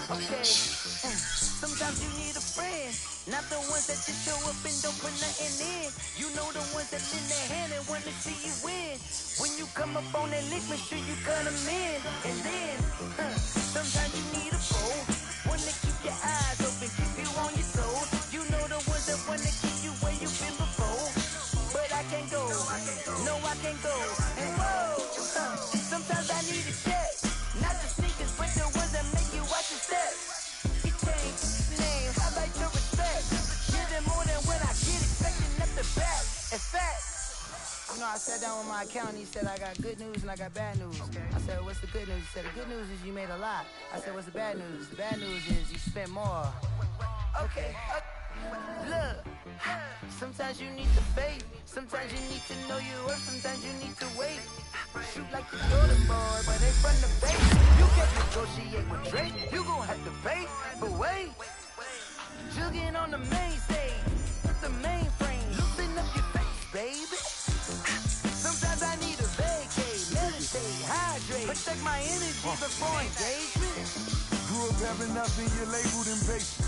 Okay. Sometimes you need a friend, not the ones that just show up and don't put nothing in. You know the ones that lend their hand and wanna see you win. When you come up on that lick, make sure you cut them in. And then, sometimes you need a foe, one to keep your eyes open, keep you on your toes. You know the ones that wanna keep you where you've been before. But I can't go, no I can't go. And whoa, sometimes I need a check, not the sneakers, but the ones that make you watch your steps. It changed name, I like your respect. Give them more than what I get, expecting up the back. In fact, you know, I sat down with my accountant, he said I got good news and I got bad news. Okay. I said, what's the good news? He said, the good news is you made a lot. I said, what's the bad news? The bad news is you spent more. Okay. Look, sometimes you need to fake, sometimes you need to know your worth, sometimes you need to wait. Shoot like you know the boy, but ain't from the base. You can't negotiate with Drake, you gon' have to pay. But wait, jugging on the main stage, with the mainframe, loosen up your face, baby. Sometimes I need a vacate, meditate, hydrate, protect my energy before engagement. Grew up having nothing, you're labeled impatient.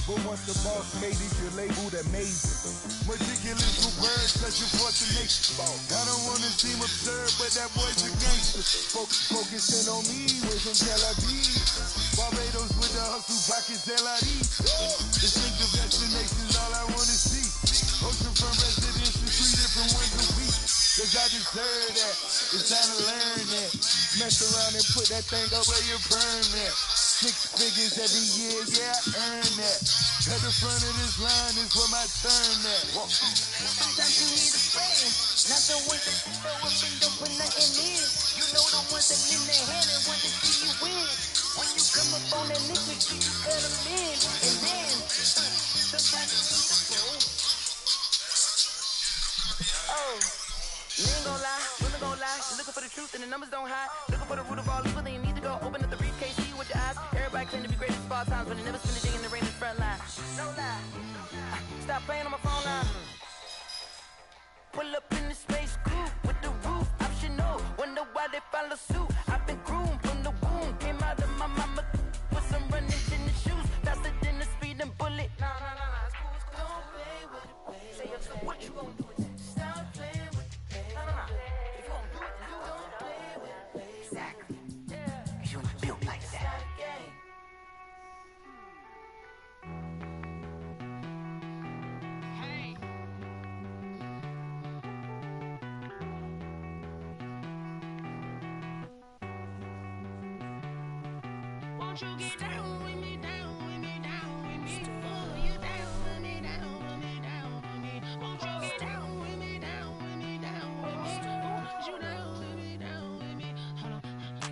But once the boss made it, you're labeled amazing. Meticulous with words, such a force of nature. I don't wanna seem absurd, but that boy's a gangster. Focusing on me, way from Tel Aviv. Barbados with the hustle pockets, LID. Distinctive destinations, all I wanna see. Ocean from residence to 3 different ones a week. Cause I deserve that, it's time to learn that. Mess around and put that thing up where you burn that. 6 figures every year, yeah, I earn that. At the front of this line is where my turn at. Sometimes you need a friend, not the ones that show up and don't put nothing in. You know the ones that lend their hand and want to see you win. When you come up on that lick, make sure you cut them in. And then, sometimes you need a fool. Oh, you ain't gon' lie, women gon' lie. You're looking for the truth and the numbers don't hide. Looking for the root of all evil, then you need to go open up the briefcase, see with your eyes. Everybody claim to be greatest of all times, but they never spend a day in the rain in the front line. No lie. Stop playing on my phone line. Pull up in the space coupe with the roof optional. Wonder why they follow suit. I've been groomed from the womb. Came out of my mama with some runners in the shoes. Faster than the speeding bullet. Nah, it's cool, it's cool. Don't play with it, baby. Say up, so what you gon' do with it? Stop playing with it, baby. Nah. If you gon' do it, then don't play with it, baby. Exactly. Yeah. Cause you ain't built like that. Won't you get down with me, down with me, down with me? Oh, you down with me, down with me, down with me. Won't you get down with me, down with me, down with me? Oh, you down with me, down with me? Hold on.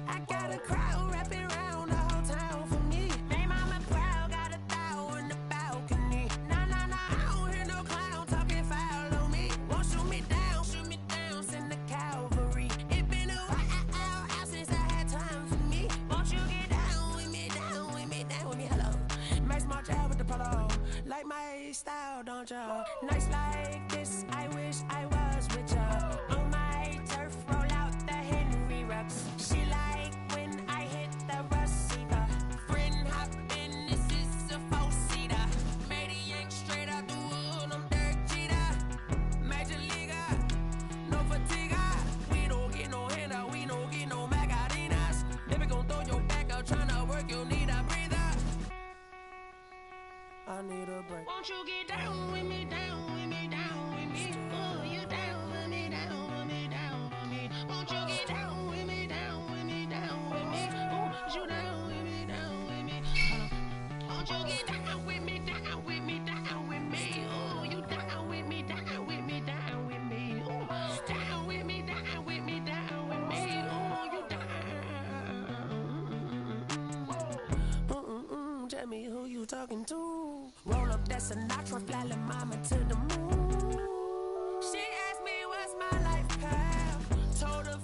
I got a crowd wrapping around the whole town for me. Name on my crowd, got a thou in the balcony. Nah, I don't hear no clown talking foul on me. Won't shoot me down, send the cavalry. It been a while since I had time for me. Won't you get down with me, down with me, down with me? Hello. Max March out with the polo. Like my style, don't ya? Nights like this, I wish I was with ya. On my turf, roll out the Henry Rux. She like when I hit the receiver. Friend hop in, this is a 4-seater. Made a yank straight out the wood, I'm Derek Jeter. Major leaguer, no fatigue. We don't get no handout, we don't get no Magarinas. Never gon' throw your back out, tryna work, you'll need a breather. I need a break. Won't you get down with me, down with me, down with me? Oh, you down with me, down with me, down with me? Won't you get down with me, down with me, down with me? Oh, you down with me, down with me? Won't you get down with me, down with me, down with me? Oh, you down with me, down with me, down with me? Oh, down with me, down with me, down with me? Oh, you down. Tell me who you talking to. Roll up that Sinatra, fly la mama to the moon. She asked me what's my life path. Told her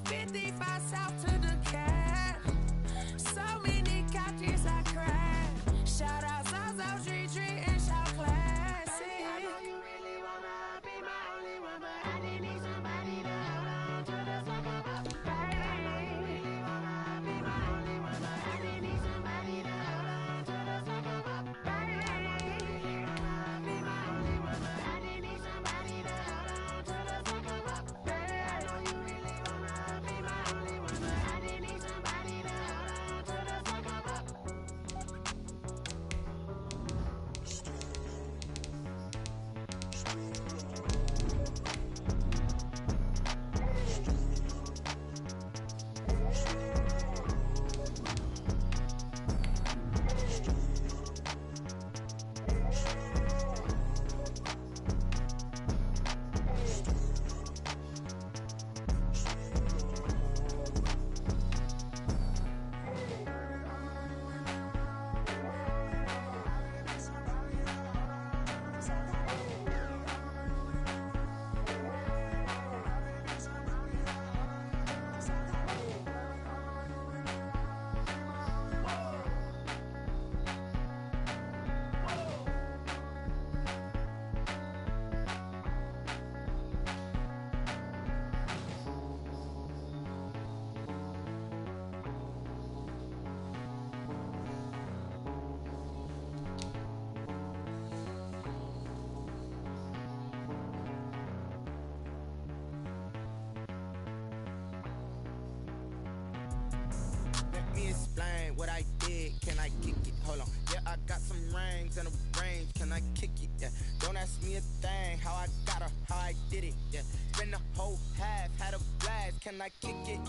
it? Can I kick it? Hold on. Yeah, I got some rings and a range. Can I kick it? Yeah. Don't ask me a thing. How I got her, how I did it. Yeah. Spend the whole half, had a blast. Can I kick it?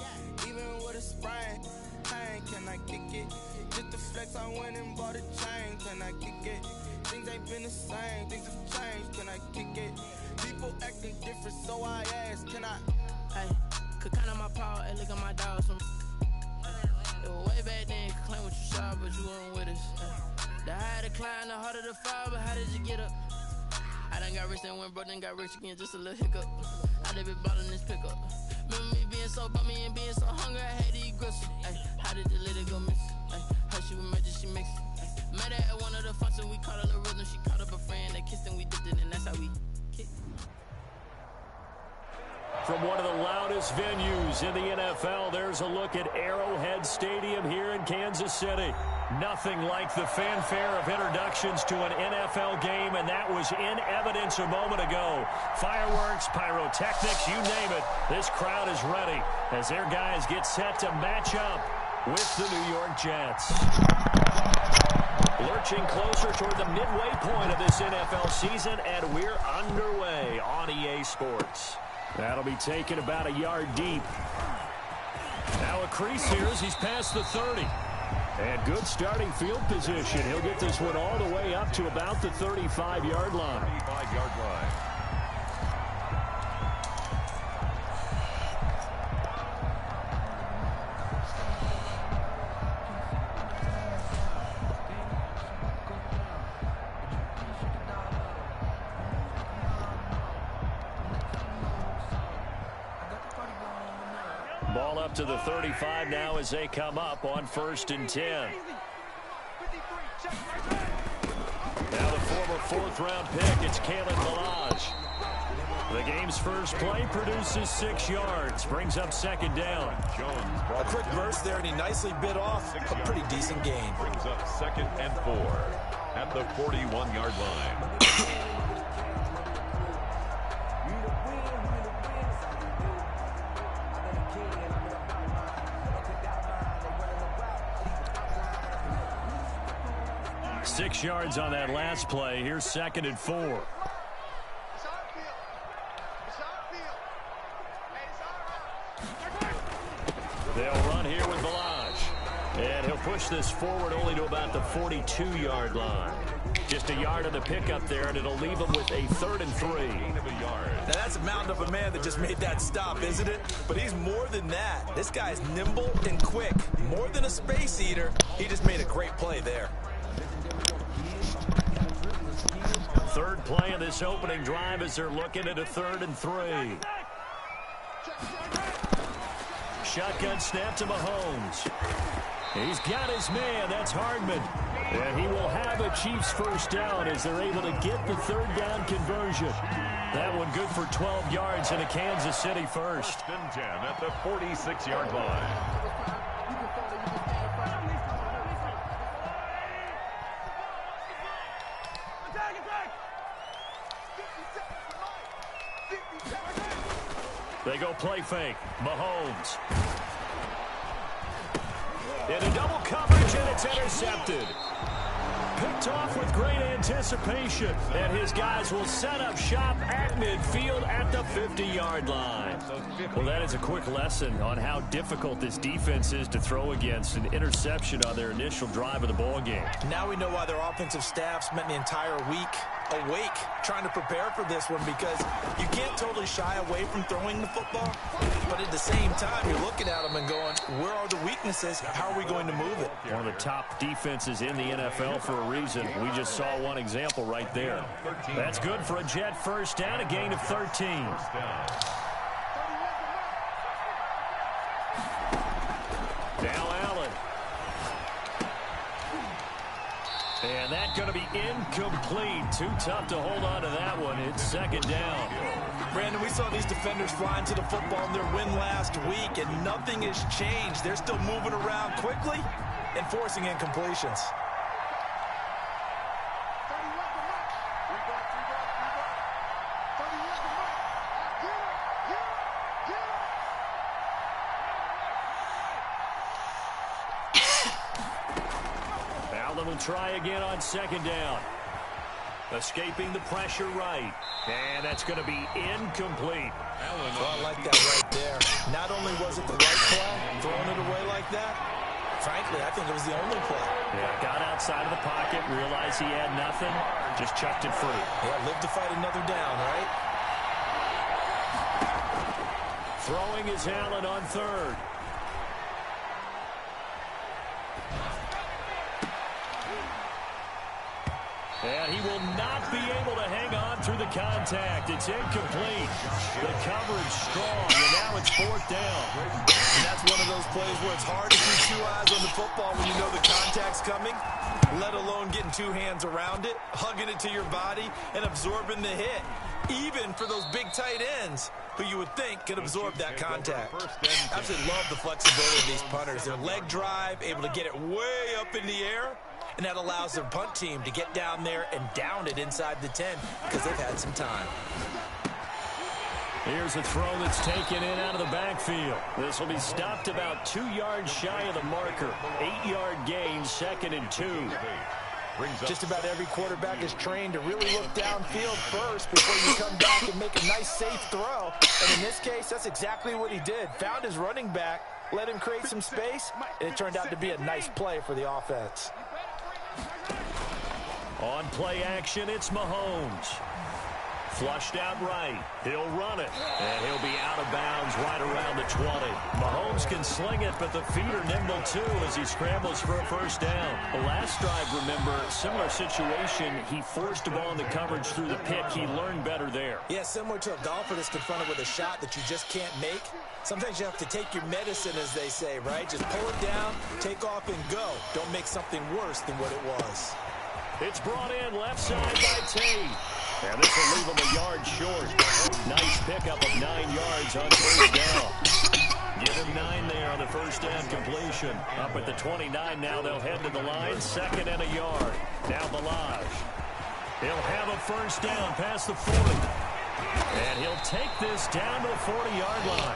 Even with a sprain. Pain, can I kick it? Just the flex, I went and bought a chain. Can I kick it? Things ain't been the same. Things have changed. Can I kick it? People acting different, so I ask. Can I? Hey, could count on my power, and look at my dogs. It was way back then, could claim what you saw, but you weren't with us. The higher the climb, the harder the fall, but how did you get up? I done got rich, then went broke, then got rich again, just a little hiccup. I done been ballin' this pickup. Remember me being so bummy and being so hungry, I had to eat gristle. Ay, how did the lady go miss? Ay, how she emerged, she mixed. Met her at one of the functions, we caught a little rhythm, she caught up a friend, they kissed and we dipped it, and that's how we kicked. From one of the loudest venues in the NFL, there's a look at Arrowhead Stadium here in Kansas City. Nothing like the fanfare of introductions to an NFL game, and that was in evidence a moment ago. Fireworks, pyrotechnics, you name it. This crowd is ready as their guys get set to match up with the New York Jets. Lurching closer toward the midway point of this NFL season, and we're underway on EA Sports. That'll be taken about a yard deep. Now a crease here as he's past the 30. And good starting field position. He'll get this one all the way up to about the 35-yard line. 35-yard line. Ball up to the 35 now as they come up on 1st and 10. Now the former 4th-round pick, it's Kalen Ballage. The game's first play produces 6 yards, brings up 2nd down. A quick burst there, and he nicely bit off a pretty decent gain. Brings up 2nd and 4 at the 41-yard line. Six yards on that last play. Here's 2nd and 4. They'll run here with Ballage. And he'll push this forward only to about the 42-yard line. Just a yard on the pickup there, and it'll leave him with a 3rd and 3. Now that's a mountain of a man that just made that stop, isn't it? But he's more than that. This guy's nimble and quick. More than a space eater. He just made a great play there. 3rd play of this opening drive as they're looking at a 3rd and 3. Shotgun snap to Mahomes. He's got his man. That's Hardman. And he will have a Chiefs first down as they're able to get the 3rd down conversion. That one good for 12 yards and a Kansas City first. 1st and 10 at the 46-yard line. They go play fake. Mahomes. Into double coverage, and it's intercepted. Picked off with great anticipation. And his guys will set up shop at midfield at the 50-yard line. Well, that is a quick lesson on how difficult this defense is to throw against. An interception on their initial drive of the ball game. Now we know why their offensive staff spent the entire week awake trying to prepare for this one, because you can't totally shy away from throwing the football, but at the same time you're looking at them and going, where are the weaknesses? How are we going to move it? One of the top defenses in the NFL for a reason. We just saw one example right there. That's good for a Jet first down, a gain of 13. Now Allen. And that's going to be incomplete. Too tough to hold on to that one. It's 2nd down. Brandon, we saw these defenders flying to the football in their win last week, and nothing has changed. They're still moving around quickly and forcing incompletions. Allen will try again on second down. Escaping the pressure right. And that's going to be incomplete. Well, I like that right there. Not only was it the right play, throwing it away like that, frankly, I think it was the only play. Yeah, got outside of the pocket, realized he had nothing, just chucked it free. Yeah, live to fight another down, right? Throwing is Allen on third. And he will not be able to hang on through the contact. It's incomplete. The coverage strong, and now it's fourth down. And that's one of those plays where it's hard to keep 2 eyes on the football when you know the contact's coming, let alone getting 2 hands around it, hugging it to your body, and absorbing the hit. Even for those big tight ends who you would think could absorb that contact. I absolutely love the flexibility of these punters. Their leg drive, able to get it way up in the air, and that allows their punt team to get down there and down it inside the 10 because they've had some time. Here's a throw that's taken in out of the backfield. This will be stopped about 2 yards shy of the marker. 8-yard gain, 2nd and 2. Just about every quarterback is trained to really look downfield first before you come back and make a nice, safe throw. And in this case, that's exactly what he did. Found his running back, let him create some space, and it turned out to be a nice play for the offense. On play action, it's Mahomes. Flushed out right. He'll run it. And he'll be out of bounds right around the 20. Mahomes can sling it, but the feet are nimble too as he scrambles for a first down. The last drive, remember, similar situation. He forced a ball in the coverage through the pick. He learned better there. Yeah, similar to a golfer that's confronted with a shot that you just can't make. Sometimes you have to take your medicine, as they say, right? Just pull it down, take off, and go. Don't make something worse than what it was. It's brought in left side by Tate. And this will leave him a yard short. Nice pickup of 9 yards on first down. Give him 9 there on the first down completion. Up at the 29 now, they'll head to the line. 2nd and a yard. Now Balaj. He'll have a first down past the 40. And he'll take this down to the 40-yard line.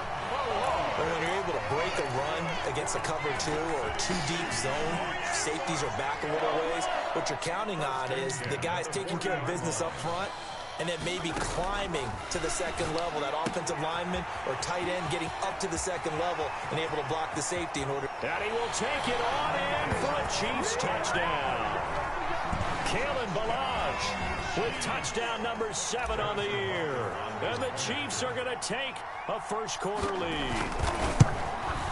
When you're able to break a run against a cover 2 or a 2-deep zone, safeties are back a little ways. What you're counting on is the guys taking care of business up front and then maybe climbing to the second level, that offensive lineman or tight end getting up to the second level and able to block the safety in order. And he will take it on in for a Chiefs touchdown. Kalen Balaj with touchdown number 7 on the year. And the Chiefs are going to take a first-quarter lead.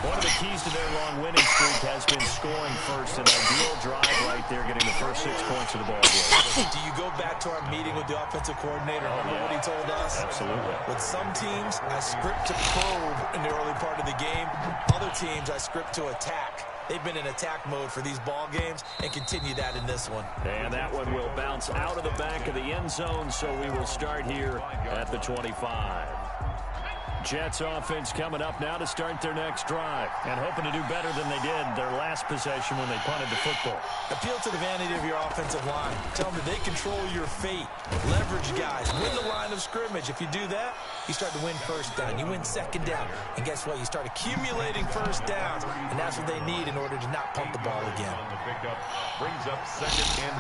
One of the keys to their long winning streak has been scoring first. An ideal drive right there, getting the first 6 points of the ball game. Do you go back to our meeting with the offensive coordinator? Remember what he told us? Absolutely. With some teams, I script to probe in the early part of the game. Other teams, I script to attack. They've been in attack mode for these ball games and continue that in this one. And that one will bounce out of the back of the end zone, so we will start here at the 25. Jets offense coming up now to start their next drive and hoping to do better than they did their last possession when they punted the football. Appeal to the vanity of your offensive line. Tell them that they control your fate. Leverage guys. Win the line of scrimmage. If you do that, you start to win first down. You win second down. And guess what? You start accumulating first downs. And that's what they need in order to not punt the ball again. The pickup brings up 2nd and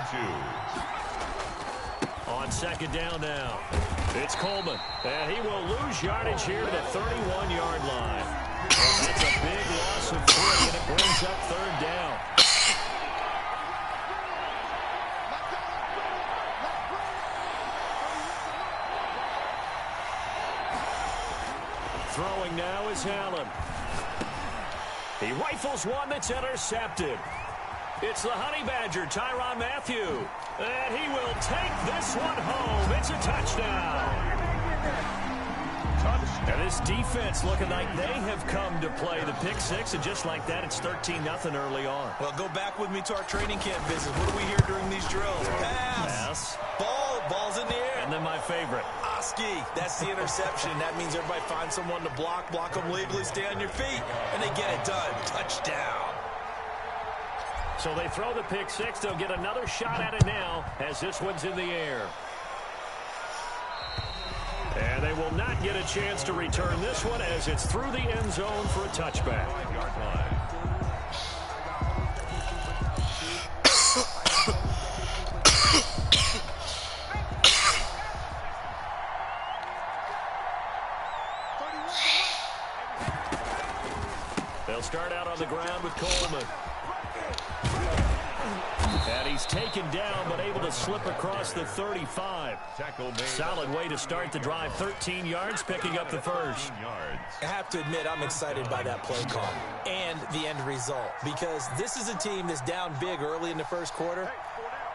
2. On second down now, it's Coleman. And he will lose yardage here to the 31-yard line. And that's a big loss of 3, and it brings up 3rd down. Throwing now is Allen. He rifles one that's intercepted. It's the Honey Badger, Tyrann Mathieu. And he will take this one home. It's a touchdown. And this defense looking like they have come to play the pick 6, and just like that, it's 13-0 early on. Well, go back with me to our training camp visit. What do we hear during these drills? Pass. Ball's in the air. And then my favorite. Oski. That's the interception. That means everybody finds someone to block them legally, stay on your feet, and they get it done. Touchdown. So they throw the pick 6. They'll get another shot at it now as this one's in the air. And they will not get a chance to return this one as it's through the end zone for a touchback. They'll start out on the ground with Coleman. And he's taken down, but able to slip across the 35. Solid way to start the drive. 13 yards, picking up the first. I have to admit, I'm excited by that play call and the end result, because this is a team that's down big early in the first quarter,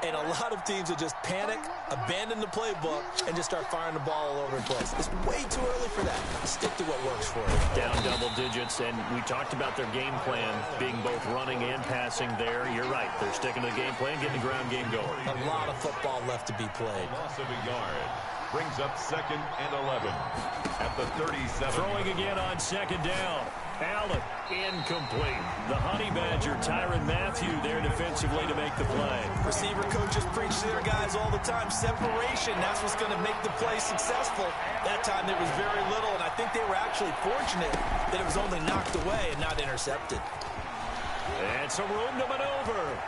and a lot of teams will just panic, abandon the playbook, and just start firing the ball all over the place. It's way too early for that. Stick to what works for you. Down double digits, and we talked about their game plan being both running and passing there. You're right. They're sticking to the game plan, getting the ground game going. A lot of football left to be played. Loss of a yard. Brings up 2nd and 11 at the 37. Throwing again on 2nd down. Allen, incomplete. The Honey Badger, Tyrann Mathieu, there defensively to make the play. Receiver coaches preach to their guys all the time. Separation, that's what's going to make the play successful. That time there was very little, and I think they were actually fortunate that it was only knocked away and not intercepted. And some room to maneuver.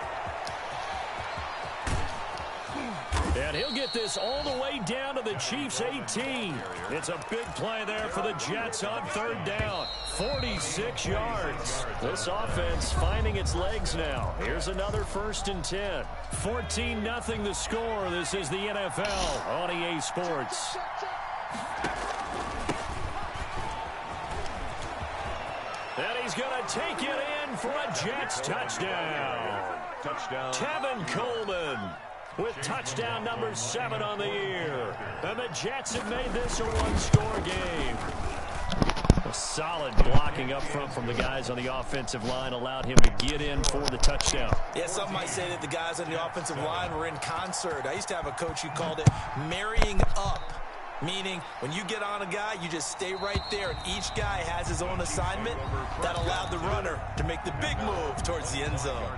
And he'll get this all the way down to the Chiefs' 18. It's a big play there for the Jets on 3rd down. 46 yards. This offense finding its legs now. Here's another 1st and 10. 14-0 the score. This is the NFL on EA Sports. And he's going to take it in for a Jets touchdown. Tevin Coleman with touchdown number 7 on the year. And the Jets have made this a one-score game. A solid blocking up front from the guys on the offensive line allowed him to get in for the touchdown. Yeah, some might say that the guys on the offensive line were in concert. I used to have a coach who called it marrying up, meaning when you get on a guy, you just stay right there, and each guy has his own assignment. That allowed the runner to make the big move towards the end zone.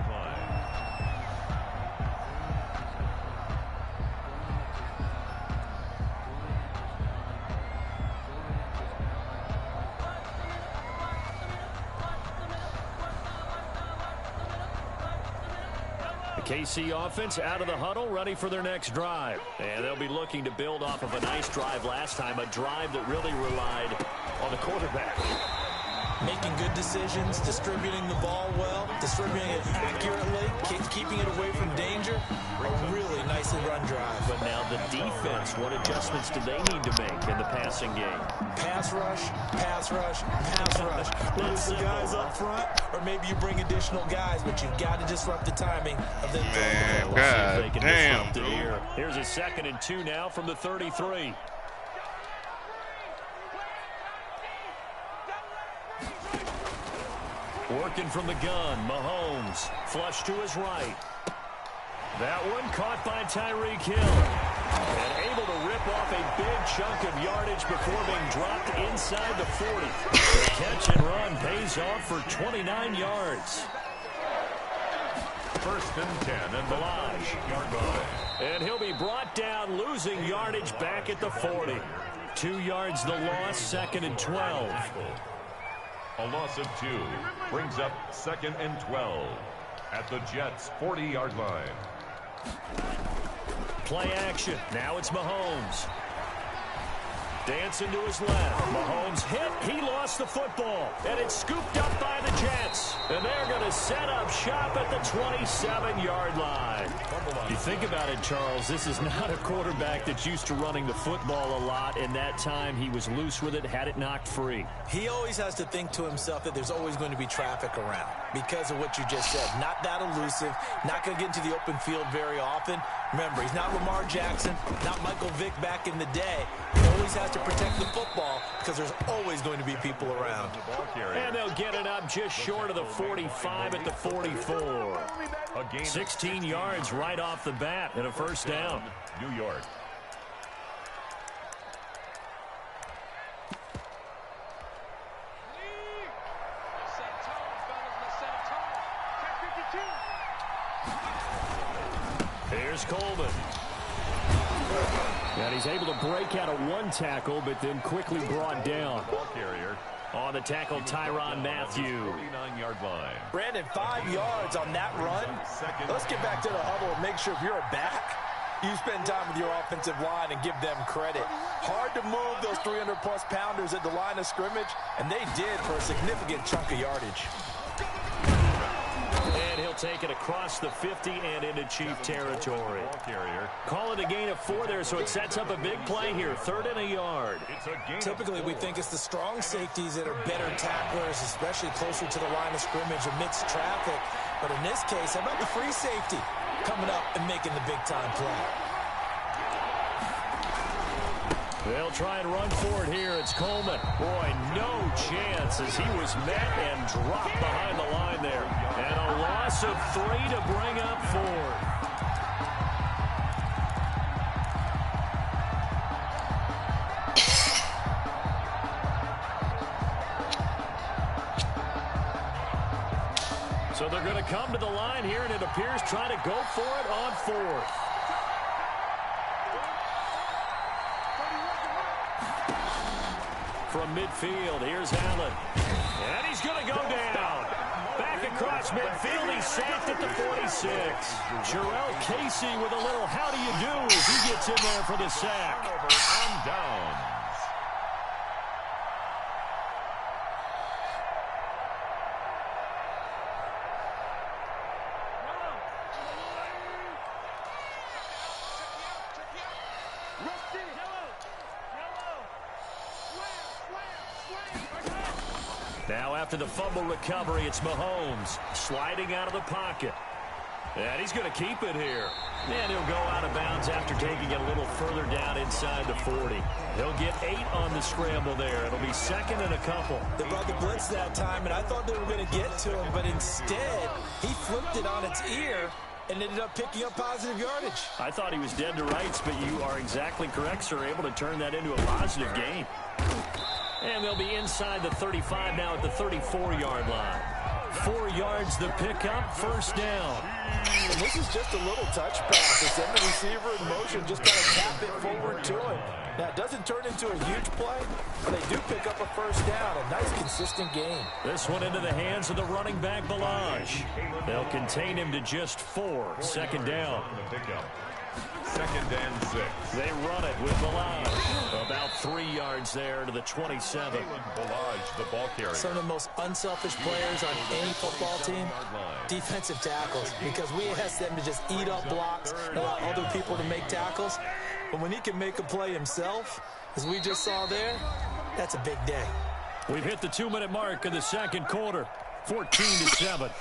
KC offense out of the huddle, ready for their next drive. And they'll be looking to build off of a nice drive last time, a drive that really relied on the quarterback. Making good decisions, distributing the ball well, distributing it accurately, keeping it away from danger. A really nicely run drive. But now the defense, what adjustments do they need to make in the passing game? Pass rush, pass rush, pass rush. Lose the guys up front, or maybe you bring additional guys, but you've got to disrupt the timing of the Man, God damn, dude. Here's a 2nd and 2 now from the 33. Working from the gun, Mahomes. Flush to his right. That one caught by Tyreek Hill. And able to rip off a big chunk of yardage before being dropped inside the 40. The catch and run pays off for 29 yards. 1st and 10 and the line. Yard line. And he'll be brought down, losing yardage back at the 40. 2 yards the loss, 2nd and 12. A loss of 2 brings up 2nd and 12 at the Jets' 40-yard line. Play action. Now it's Mahomes. Dancing to his left. Mahomes hit. He lost the football. And it's scooped up by the Jets. And they're going to set up shop at the 27-yard line. You think about it, Charles, this is not a quarterback that's used to running the football a lot. In that time, he was loose with it, had it knocked free. He always has to think to himself that there's always going to be traffic around because of what you just said. Not that elusive, not going to get into the open field very often. Remember, he's not Lamar Jackson, not Michael Vick back in the day. He always has to protect the football because there's always going to be people around. And they'll get it up just short of the 45 at the 44. 16 yards right off the bat and a 1st down. New York. Here's Coleman. And he's able to break out of one tackle, but then quickly brought down. Ball carrier. On the tackle, Tyrann Mathieu. 49-yard line. Brandon, 5 yards on that run. Let's get back to the huddle and make sure if you're a back, You spend time with your offensive line and give them credit. Hard to move those 300-plus pounders at the line of scrimmage, and they did for a significant chunk of yardage. And he'll take it across the 50 and into Chief territory. Call it a gain of 4 there, so it sets up a big play here. 3rd and a yard. Typically, we think it's the strong safeties that are better tacklers, especially closer to the line of scrimmage amidst traffic. But in this case, how about the free safety coming up and making the big-time play? They'll try and run for it here. It's Coleman. Boy, no chance as he was met and dropped behind the line there. And a loss of 3 to bring up 4. So they're going to come to the line here, and it appears trying to go for it on 4th. From midfield, here's Allen. And he's going to go down. Back across midfield, he's sacked at the 46. Jarrell Casey with a little how do you do as he gets in there for the sack. On downs. Now after the fumble recovery, it's Mahomes sliding out of the pocket. And he's going to keep it here. And he'll go out of bounds after taking it a little further down inside the 40. He'll get 8 on the scramble there. It'll be 2nd and a couple. They brought the blitz that time, and I thought they were going to get to him, but instead he flipped it on its ear and ended up picking up positive yardage. I thought he was dead to rights, but you are exactly correct, sir. Able to turn that into a positive gain. And they'll be inside the 35 now at the 34-yard line. 4 yards the pickup, 1st down. And this is just a little touch pass. They send the receiver in motion, just kind of tap it forward to him. Now, it doesn't turn into a huge play, but they do pick up a 1st down. A nice, consistent gain. This one into the hands of the running back, Balaj. They'll contain him to just 4. 2nd down. 2nd and 6. They run it with Balaj. About 3 yards there to the 27. Balaj, the ball carrier. Some of the most unselfish players on any football team, defensive tackles, because we ask them to just eat up blocks and allow other people to make tackles. But when he can make a play himself, as we just saw there, that's a big day. We've hit the 2-minute mark in the 2nd quarter. 14-7.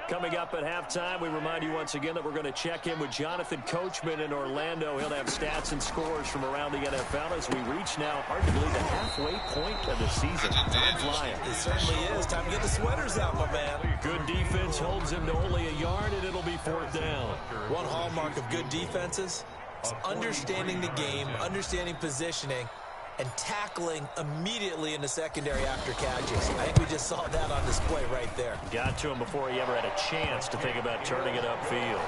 Coming up at halftime, we remind you once again that we're going to check in with Jonathan Coachman in Orlando. He'll have stats and scores from around the NFL as we reach now, hard to believe, the halfway point of the season. Time flying. It certainly is. Time to get the sweaters out, my man. Good defense holds him to only a yard, and it'll be 4th down. One hallmark of good defenses is understanding the game, understanding positioning, and tackling immediately in the secondary after catches. I think we just saw that on display right there. Got to him before he ever had a chance to think about turning it upfield.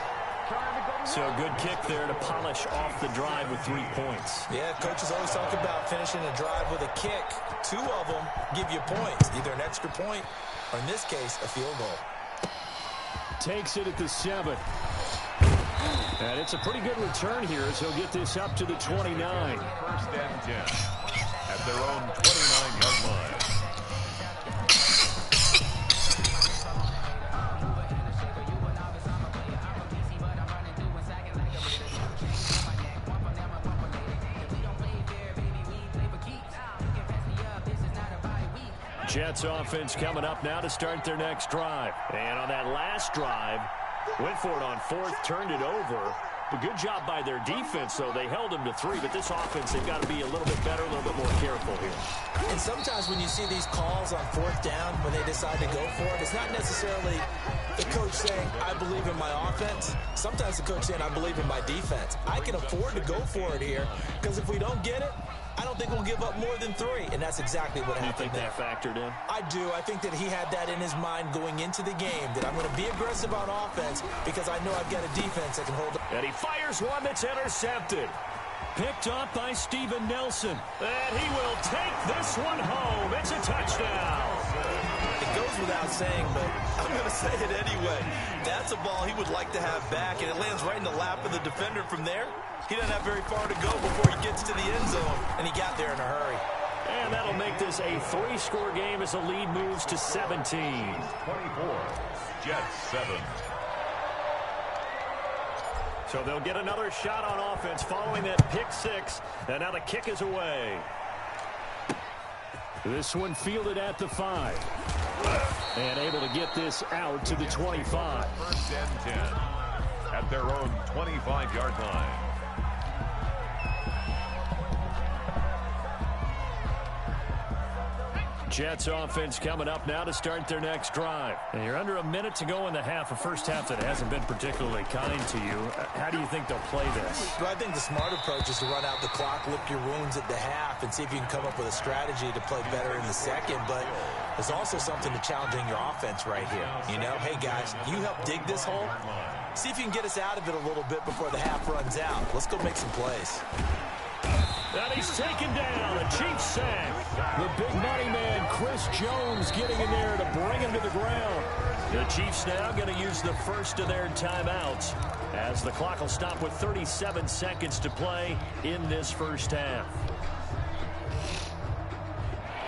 So a good kick there to polish off the drive with 3 points. Yeah, coaches always talk about finishing a drive with a kick. 2 of them give you points, either an extra point or, in this case, a field goal. Takes it at the 7. And it's a pretty good return here as he'll get this up to the 29. 1st and 10 at their own 29-yard line. Jets offense coming up now to start their next drive. And on that last drive, went for it on 4th, turned it over. But good job by their defense, though. They held them to 3, but this offense, they've got to be a little bit better, a little bit more careful here. And sometimes when you see these calls on 4th down, when they decide to go for it, it's not necessarily the coach saying, I believe in my offense. Sometimes the coach saying, I believe in my defense. I can afford to go for it here, because if we don't get it, I don't think we'll give up more than 3, and that's exactly what happened there. You think that factored in? I do. I think that he had that in his mind going into the game, that I'm going to be aggressive on offense because I know I've got a defense that can hold up. And he fires one that's intercepted. Picked up by Steven Nelson. And he will take this one home. It's a touchdown. It goes without saying, but I'm going to say it anyway. That's a ball he would like to have back, and it lands right in the lap of the defender from there. He doesn't have very far to go before he gets to the end zone, and he got there in a hurry. And that'll make this a 3-score game as the lead moves to 17. 24, Jets 7. So they'll get another shot on offense following that pick six. And now the kick is away. This one fielded at the 5. And able to get this out to the 25. First and 10 at their own 25-yard line. Jets offense coming up now to start their next drive. And you're under a minute to go in the half, a first half that hasn't been particularly kind to you. How do you think they'll play this? Well, I think the smart approach is to run out the clock, lick your wounds at the half, and see if you can come up with a strategy to play better in the second. But there's also something to challenging your offense right here. You know, hey, guys, you help dig this hole. See if you can get us out of it a little bit before the half runs out. Let's go make some plays. And he's taken down. A Chiefs sack. The big money man, Chris Jones, getting in there to bring him to the ground. The Chiefs now going to use the first of their timeouts as the clock will stop with 37 seconds to play in this first half.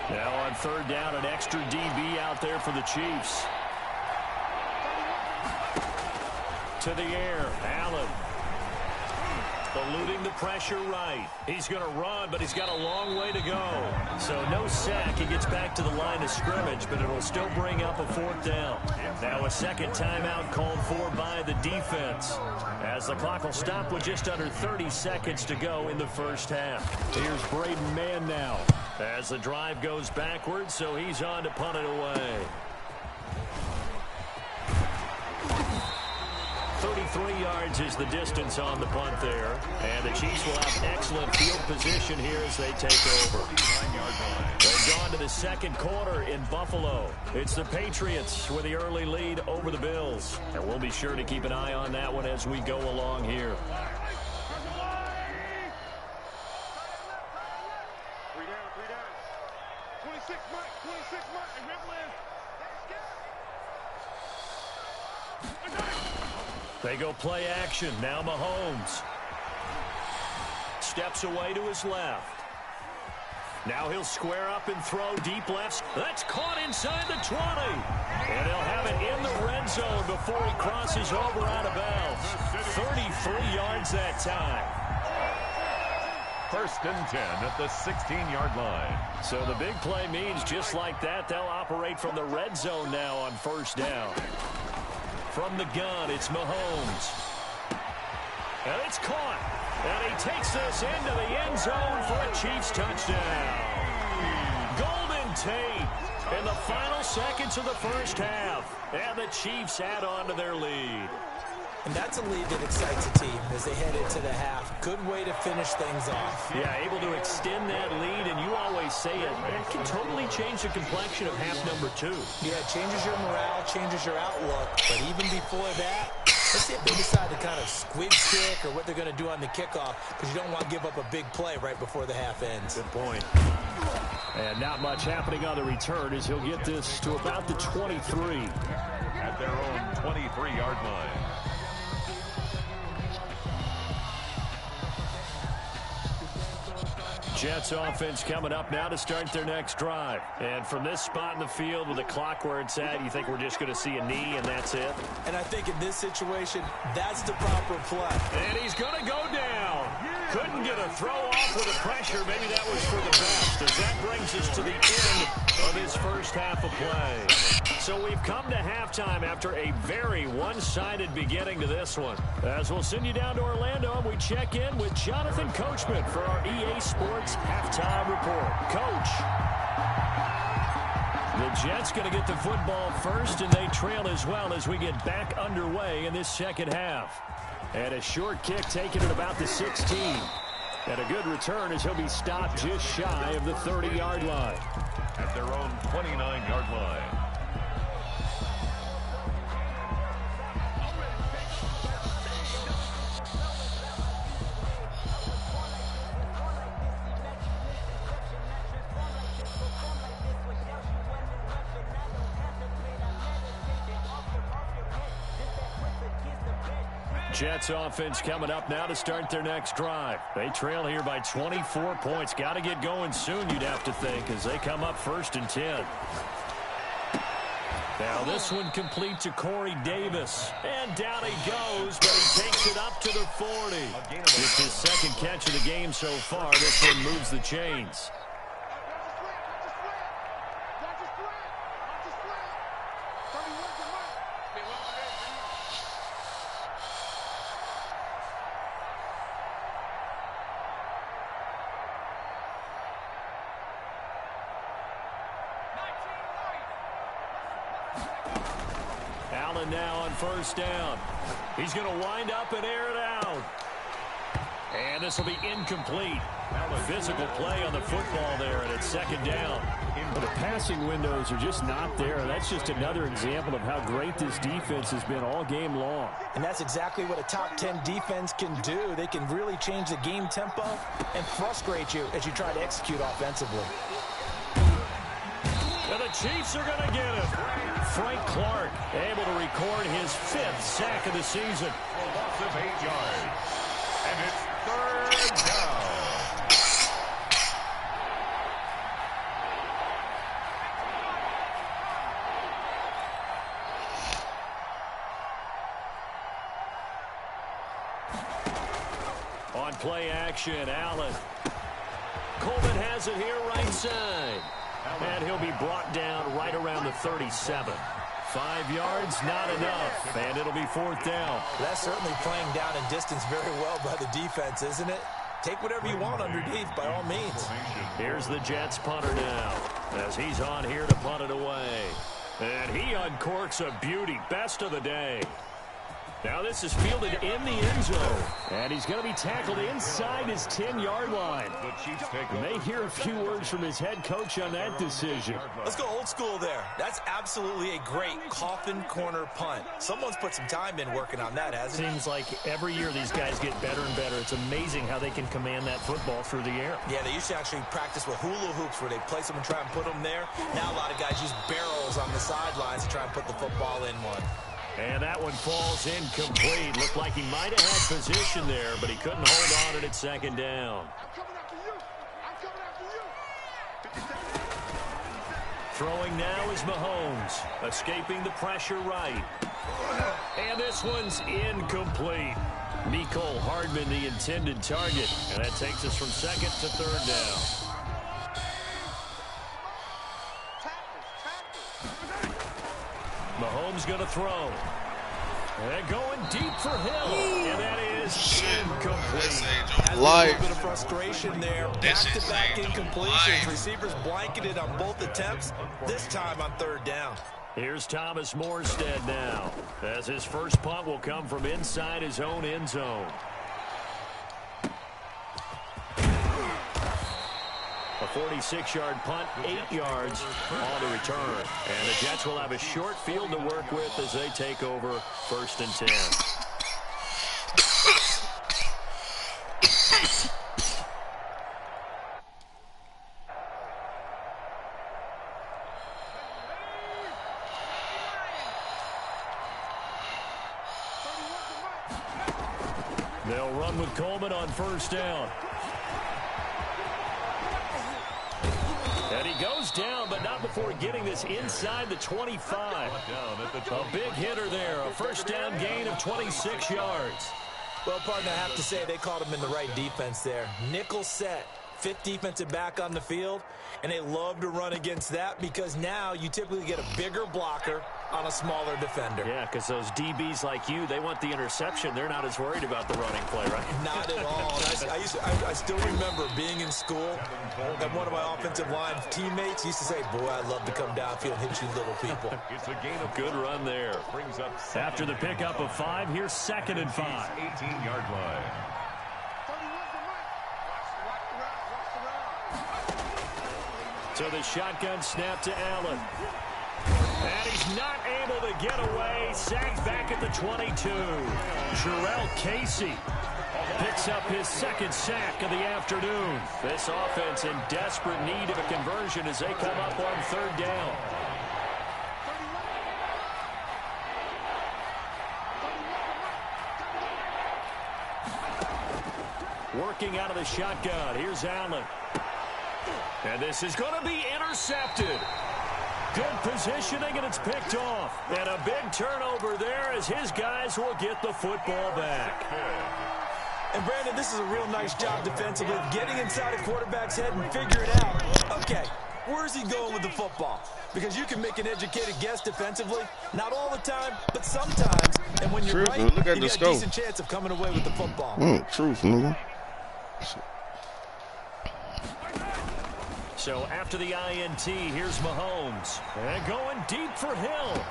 Now on third down, an extra DB out there for the Chiefs. To the air, Allen. Eluding the pressure right. He's going to run, but he's got a long way to go. So no sack. He gets back to the line of scrimmage, but it'll still bring up a fourth down. Now a second timeout called for by the defense, as the clock will stop with just under 30 seconds to go in the first half. Here's Braden Mann now as the drive goes backwards, so he's on to punt it away. 33 yards is the distance on the punt there. And the Chiefs will have excellent field position here as they take over. They've gone to the second quarter in Buffalo. It's the Patriots with the early lead over the Bills. And we'll be sure to keep an eye on that one as we go along here. They go play action. Now Mahomes steps away to his left. Now he'll square up and throw deep left. That's caught inside the 20. And he'll have it in the red zone before he crosses over out of bounds. 33 yards that time. First and 10 at the 16-yard line. So the big play means just like that, they'll operate from the red zone now on first down. From the gun, it's Mahomes. And it's caught. And he takes this into the end zone for a Chiefs touchdown. Golden Tate in the final seconds of the first half. And the Chiefs add on to their lead. And that's a lead that excites a team as they head into the half. Good way to finish things off. Yeah, able to extend that lead, and you always say it, that can totally change the complexion of half number 2. Yeah, it changes your morale, changes your outlook. But even before that, let's see if they decide to kind of squib kick or what they're going to do on the kickoff, because you don't want to give up a big play right before the half ends. Good point. And not much happening on the return as he'll get this to about the 23. At their own 23-yard line. Jets offense coming up now to start their next drive. And from this spot in the field with the clock where it's at, you think we're just going to see a knee and that's it? And I think in this situation, that's the proper play. And he's going to go down. Couldn't get a throw off with the pressure. Maybe that was for the best, as that brings us to the end of his first half of play. So we've come to halftime after a very one-sided beginning to this one. As we'll send you down to Orlando, and we check in with Jonathan Coachman for our EA Sports Halftime Report. Coach, the Jets going to get the football first, and they trail as well as we get back underway in this second half. And a short kick taken at about the 16. And a good return as he'll be stopped just shy of the 30-yard line. At their own 29-yard line. Jets offense coming up now to start their next drive. They trail here by 24 points. Got to get going soon, you'd have to think, as they come up 1st and 10. Now this one complete to Corey Davis. And down he goes, but he takes it up to the 40. It's his second catch of the game so far. This one moves the chains. Allen now on 1st down. He's going to wind up and air it out. And this will be incomplete. Physical play on the football there, and it's 2nd down. But the passing windows are just not there. That's just another example of how great this defense has been all game long. And that's exactly what a top 10 defense can do. They can really change the game tempo and frustrate you as you try to execute offensively. And the Chiefs are going to get it. Frank Clark able to record his 5th sack of the season. A loss of 8 yards. And it's 3rd down. On play action, Allen. Coleman has it here right side. And he'll be brought down right around the 37. 5 yards, not enough. And it'll be 4th down. That's certainly playing down in distance very well by the defense, isn't it? Take whatever you want underneath, by all means. Here's the Jets punter now, as he's on here to punt it away. And he uncorks a beauty. Best of the day. Now this is fielded in the end zone. And he's going to be tackled inside his 10-yard line. The Chiefs take May hear a few words from his head coach on that decision. Let's go old school there. That's absolutely a great coffin corner punt. Someone's put some time in working on that, hasn't it? Seems like every year these guys get better and better. It's amazing how they can command that football through the air. Yeah, they used to actually practice with hula hoops where they place them and try and put them there. Now a lot of guys use barrels on the sidelines to try and put the football in one. And that one falls incomplete. Looked like he might have had position there, but he couldn't hold on at 2nd down. Throwing now is Mahomes, escaping the pressure right. And this one's incomplete. Mecole Hardman, the intended target. And that takes us from 2nd to 3rd down. Mahomes going to throw. And going deep for Hill. And that is incomplete. A little bit of frustration there. Back-to-back incompletions. Receivers blanketed on both attempts. This time on 3rd down. Here's Thomas Morstead now, as his first punt will come from inside his own end zone. A 46-yard punt, 8 yards on the return. And the Jets will have a short field to work with as they take over 1st and 10. They'll run with Coleman on 1st down. And he goes down, but not before getting this inside the 25. A big hitter there, a 1st down gain of 26 yards. Well, partner, I have to say they caught him in the right defense there. Nickel set, 5th defensive back on the field, and they love to run against that because now you typically get a bigger blocker on a smaller defender. Yeah, because those DBs like you, they want the interception. They're not as worried about the running play, right? Not at all. I still remember being in school, and one of my offensive line teammates used to say, boy, I'd love to come downfield and hit you little people. It's a gain of good run there. Brings up after the pickup of 5, here's 2nd and 5. 18-yard line. So the shotgun snap to Allen. And he's not able to get away. Sacked back at the 22. Jarrell Casey picks up his 2nd sack of the afternoon. This offense in desperate need of a conversion as they come up on 3rd down. Working out of the shotgun. Here's Allen. And this is going to be intercepted. Good positioning, and it's picked off. And a big turnover there as his guys will get the football back. And, Brandon, this is a real nice job defensively of getting inside a quarterback's head and figure it out. Okay, where's he going with the football? Because you can make an educated guess defensively. Not all the time, but sometimes. And when you're right, you got a decent chance of coming away with the football. Truth, nigga. So after the INT, here's Mahomes. And going deep for Hill.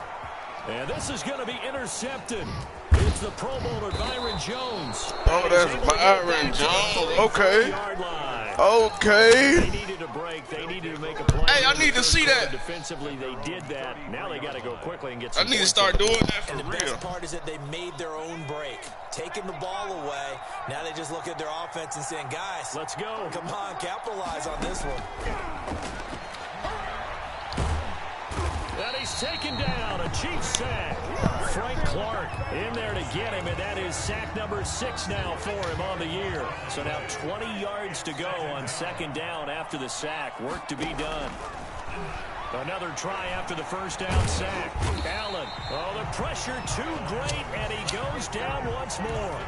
And this is going to be intercepted. It's the Pro Bowler Byron Jones. Oh, that's Byron Jones. Okay. Okay. They needed a break. They needed to make a play. Hey, I need to see that. Defensively, they did that. Now they got to go quickly and get some I need to start doing that for real. And the best part is that they made their own break. Taking the ball away. Now they just look at their offense and saying, guys, let's go. Come on, capitalize on this one. And he's taken down. A cheap sack. Frank Clark in there to get him, and that is sack number 6 now for him on the year. So now 20 yards to go on second down after the sack. Work to be done. Another try after the first down sack. Allen. Oh, the pressure too great, and he goes down once more.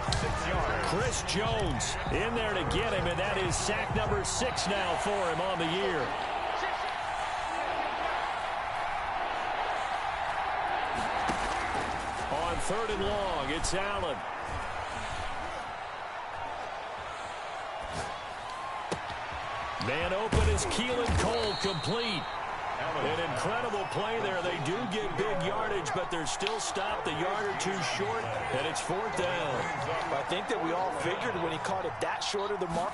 Chris Jones in there to get him, and that is sack number 6 now for him on the year. On 3rd and long, it's Allen. Man open is Keelan Cole, complete. An incredible play there. They do get big yardage, but they're still stopped a yard or two short, and it's 4th down. I think that we all figured when he caught it that short of the mark.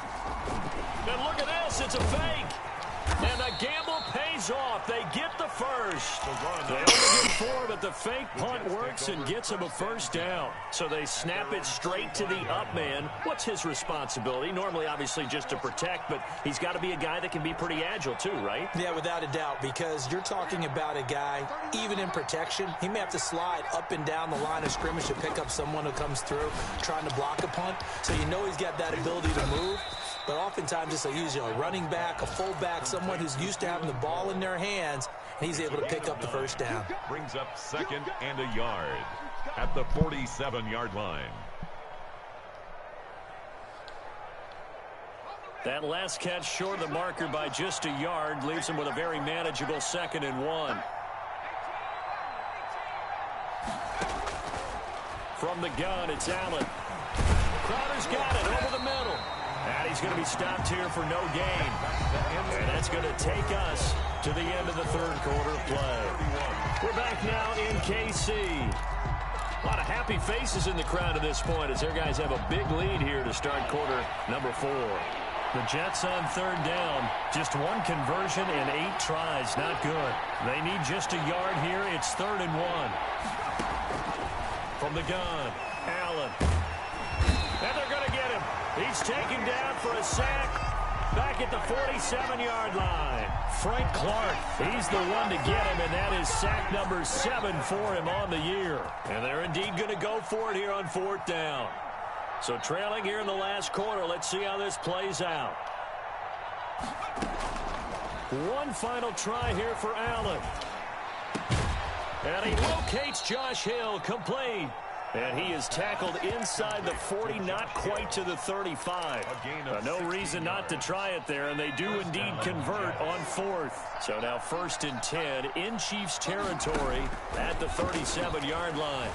And look at this. It's a fake. And the gamble pays off. They get the first. They only get 4, but the fake punt works and gets them a first down. So they snap it straight to the up man. What's his responsibility? Normally, obviously, just to protect, but he's got to be a guy that can be pretty agile too, right? Yeah, without a doubt, because you're talking about a guy, even in protection, he may have to slide up and down the line of scrimmage to pick up someone who comes through trying to block a punt. So you know he's got that ability to move. But oftentimes it's usually a running back, a fullback, someone who's used to having the ball in their hands, and he's able to pick up the first down. Brings up 2nd and a yard at the 47-yard line. That last catch short of the marker by just a yard leaves him with a very manageable 2nd and 1. From the gun, it's Allen. Crowder's got it over the middle. And he's going to be stopped here for no gain. And that's going to take us to the end of the 3rd quarter play. We're back now in KC. A lot of happy faces in the crowd at this point as their guys have a big lead here to start quarter number 4. The Jets on 3rd down. Just 1 conversion in 8 tries. Not good. They need just a yard here. It's 3rd and 1. From the gun, Allen. And they're going to get him. He's taken down for a sack back at the 47-yard line. Frank Clark, he's the one to get him, and that is sack number 7 for him on the year. And they're indeed going to go for it here on 4th down. So trailing here in the last quarter, let's see how this plays out. One final try here for Allen. And he locates Josh Hill, complete. And he is tackled inside the 40, not quite to the 35. No reason not to try it there, and they do indeed convert on 4th. So now 1st and 10 in Chiefs territory at the 37-yard line.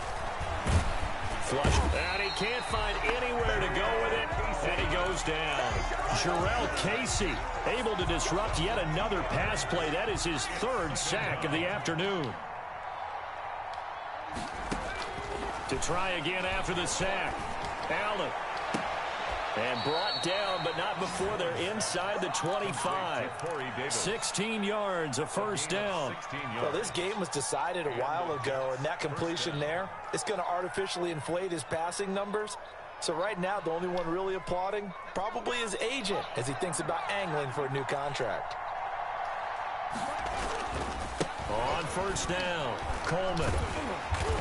Flush, and he can't find anywhere to go with it, and he goes down. Jarrell Casey able to disrupt yet another pass play. That is his 3rd sack of the afternoon. To try again after the sack. Allen. And brought down, but not before they're inside the 25. 16 yards, a first down. Well, this game was decided a while ago, and that completion there, it's going to artificially inflate his passing numbers. So right now, the only one really applauding probably his agent as he thinks about angling for a new contract. On first down, Coleman.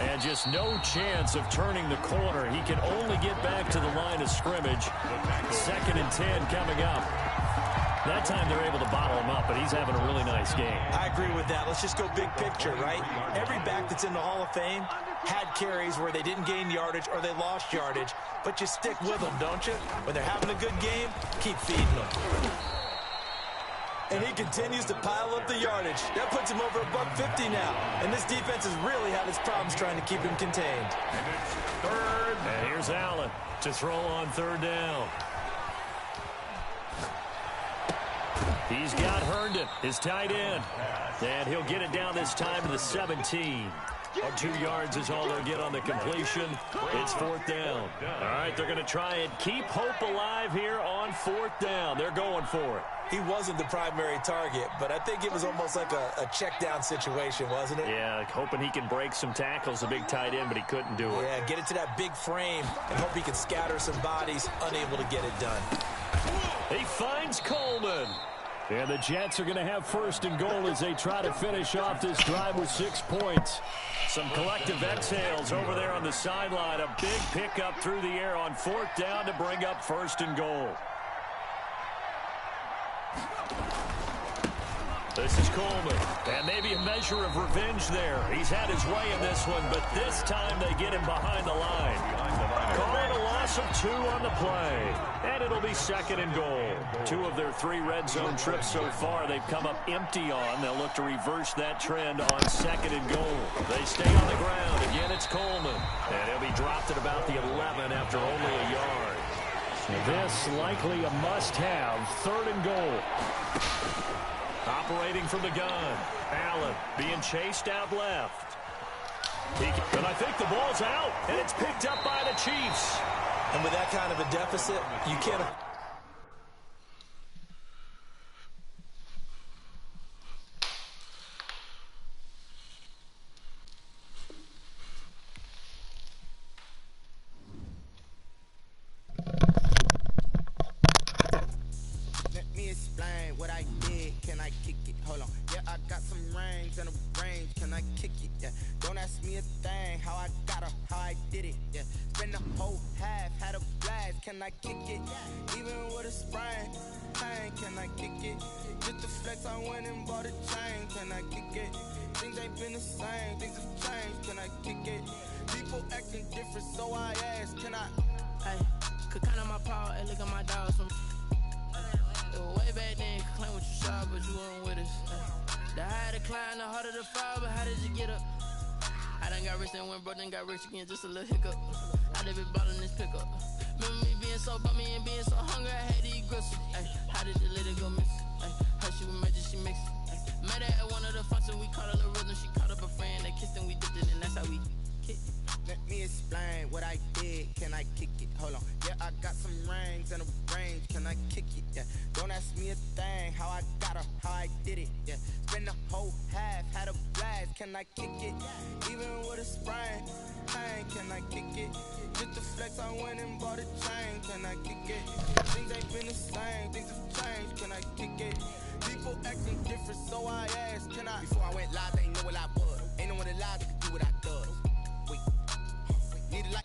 And just no chance of turning the corner. He can only get back to the line of scrimmage. 2nd and 10 coming up. That time they're able to bottle him up, but he's having a really nice game. I agree with that. Let's just go big picture, right? Every back that's in the Hall of Fame had carries where they didn't gain yardage or they lost yardage, but you stick with them, don't you? When they're having a good game, keep feeding them. And he continues to pile up the yardage. That puts him over $150 now. And this defense has really had its problems trying to keep him contained. And it's 3rd. And here's Allen to throw on 3rd down. He's got Herndon, his tight end. And he'll get it down this time to the 17. 2 yards is all they'll get on the completion. It's 4th down. All right, they're going to try and keep hope alive here on 4th down. They're going for it. He wasn't the primary target, but I think it was almost like a check-down situation, wasn't it? Yeah, hoping he can break some tackles, a big tight end, but he couldn't do it. Yeah, get it to that big frame and hope he can scatter some bodies, unable to get it done. He finds Coleman. And the Jets are going to have 1st and goal as they try to finish off this drive with 6 points. Some collective exhales over there on the sideline. A big pickup through the air on 4th down to bring up 1st and goal. This is Coleman, and maybe a measure of revenge there. He's had his way in this one, but this time they get him behind the line. Call it a loss of 2 on the play, and it'll be 2nd and goal. 2 of their 3 red zone trips so far they've come up empty on. They'll look to reverse that trend on 2nd and goal. They stay on the ground. Again, it's Coleman, and he'll be dropped at about the 11 after only a yard. This likely a must-have. 3rd and goal. Operating from the gun. Allen being chased out left. And I think the ball's out, and it's picked up by the Chiefs. And with that kind of a deficit, you can't... Let me explain what I did. Can I kick it? Hold on. Yeah, I got some rings and a range. Can I kick it? Yeah. Don't ask me a thing. How I got her, how I did it. Yeah. Spend the whole half, had a blast. Can I kick it? Even with a sprain. Hey, can I kick it? Just the flex, I went and bought a chain. Can I kick it? Things ain't been the same. Things have changed. Can I kick it? People acting different, so I ask. Can I? Hey, could count on my power and look at my dogs from. It was way back then, could claim what you saw, but you weren't with us. The higher the climb, the harder the fall, but how did you get up? I done got rich and went broke, then got rich again, just a little hiccup. I live it ballin' this pickup. Remember me being so bummy and being so hungry, I had to eat gristle. Ay, how did the little go miss? Ay, her she was major, she mixed. Met her at one of the functions, we caught a little rhythm, she caught up a friend, they kissed and we dipped it, and that's how we kicked. Let me explain what I did. Can I kick it? Hold on. Yeah, I got some rings and a range. Can I kick it? Yeah. Don't ask me a thing. How I got her, how I did it. Yeah. Spend the whole half, had a blast. Can I kick it? Even with a sprain. Hey, can I kick it? Just the flex, I went and bought a chain. Can I kick it? Things ain't been the same. Things have changed. Can I kick it? People acting different, so I asked. Can I? Before I went live, they ain't know what I was. Ain't no one alive that could do what I does. Wait. Need it like